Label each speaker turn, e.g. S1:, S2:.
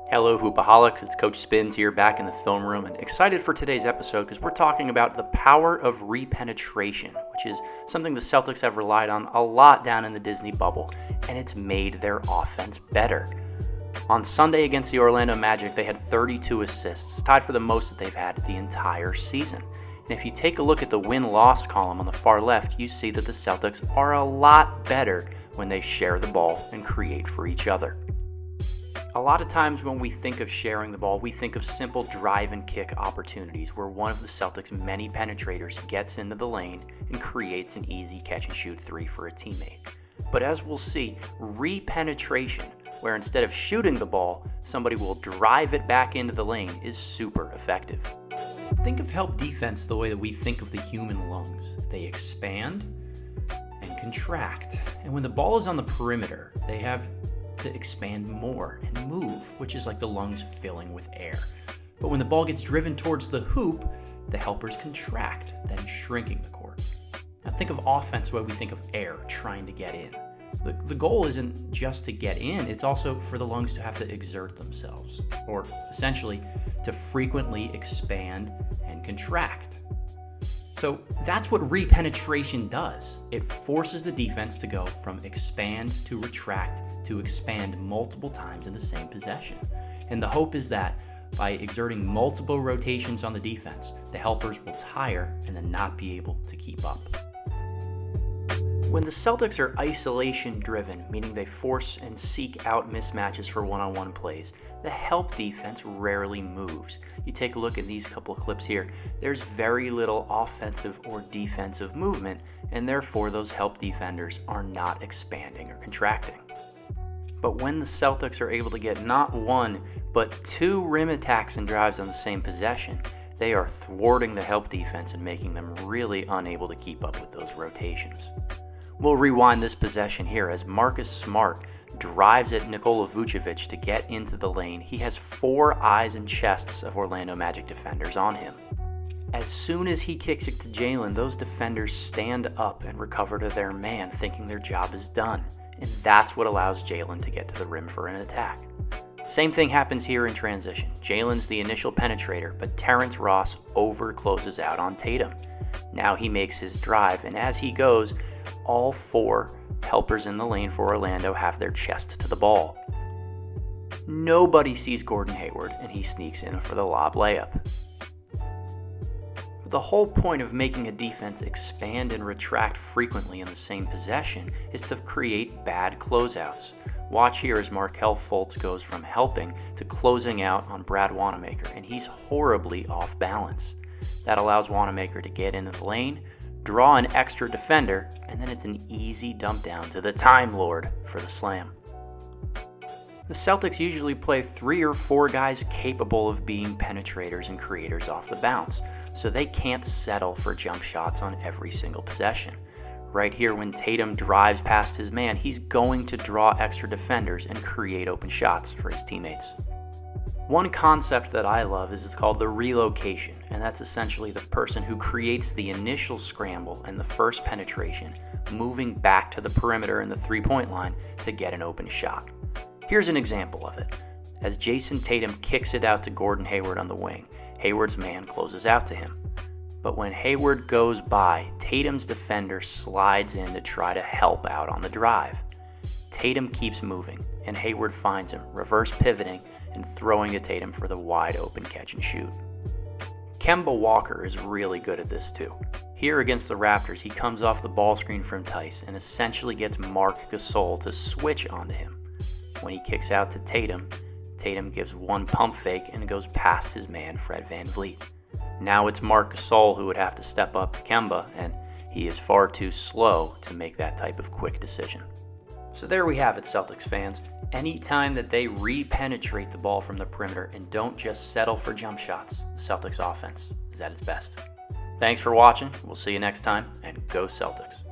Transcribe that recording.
S1: Hello Hoopaholics, it's Coach Spins here back in the film room and excited for today's episode because we're talking about the power of repenetration, which is something the Celtics have relied on a lot down in the Disney bubble, and it's made their offense better. On Sunday against the Orlando Magic, they had 32 assists, tied for the most that they've had the entire season. And if you take a look at the win-loss column on the far left, you see that the Celtics are a lot better when they share the ball and create for each other. A lot of times when we think of sharing the ball, we think of simple drive and kick opportunities where one of the Celtics' many penetrators gets into the lane and creates an easy catch and shoot three for a teammate. But as we'll see, repenetration, where instead of shooting the ball, somebody will drive it back into the lane, is super effective. Think of help defense the way that we think of the human lungs. They expand and contract. And when the ball is on the perimeter, they have to expand more and move, which is like the lungs filling with air. But when the ball gets driven towards the hoop, the helpers contract, then shrinking the court. Now think of offense the way we think of air trying to get in. The goal isn't just to get in, it's also for the lungs to have to exert themselves, or essentially to frequently expand and contract. So that's what repenetration does. It forces the defense to go from expand to retract to expand multiple times in the same possession. And the hope is that by exerting multiple rotations on the defense, the helpers will tire and then not be able to keep up. When the Celtics are isolation driven, meaning they force and seek out mismatches for one-on-one plays, the help defense rarely moves. You take a look at these couple of clips here, there's very little offensive or defensive movement, and therefore those help defenders are not expanding or contracting. But when the Celtics are able to get not one, but two rim attacks and drives on the same possession, they are thwarting the help defense and making them really unable to keep up with those rotations. We'll rewind this possession here as Marcus Smart drives at Nikola Vucevic to get into the lane. He has four eyes and chests of Orlando Magic defenders on him. As soon as he kicks it to Jalen, those defenders stand up and recover to their man, thinking their job is done. And that's what allows Jalen to get to the rim for an attack. Same thing happens here in transition. Jalen's the initial penetrator, but Terrence Ross over-closes out on Tatum. Now he makes his drive, and as he goes, all four helpers in the lane for Orlando have their chest to the ball. Nobody sees Gordon Hayward, and he sneaks in for the lob layup. The whole point of making a defense expand and retract frequently in the same possession is to create bad closeouts. Watch here as Markelle Fultz goes from helping to closing out on Brad Wanamaker, and he's horribly off balance. That allows Wanamaker to get into the lane, draw an extra defender, and then it's an easy dump down to the Time Lord for the slam. The Celtics usually play 3 or 4 guys capable of being penetrators and creators off the bounce, so they can't settle for jump shots on every single possession. Right here, when Tatum drives past his man, he's going to draw extra defenders and create open shots for his teammates. One concept that I love is it's called the relocation, and that's essentially the person who creates the initial scramble and the first penetration, moving back to the perimeter and the three-point line to get an open shot. Here's an example of it. As Jason Tatum kicks it out to Gordon Hayward on the wing, Hayward's man closes out to him. But when Hayward goes by, Tatum's defender slides in to try to help out on the drive. Tatum keeps moving, and Hayward finds him, reverse pivoting and throwing to Tatum for the wide open catch and shoot. Kemba Walker is really good at this too. Here against the Raptors, he comes off the ball screen from Tice and essentially gets Marc Gasol to switch onto him. When he kicks out to Tatum, Tatum gives one pump fake and goes past his man Fred VanVleet. Now it's Marc Gasol who would have to step up to Kemba, and he is far too slow to make that type of quick decision. So there we have it, Celtics fans. Anytime that they repenetrate the ball from the perimeter and don't just settle for jump shots, the Celtics offense is at its best. Thanks for watching. We'll see you next time, and go Celtics.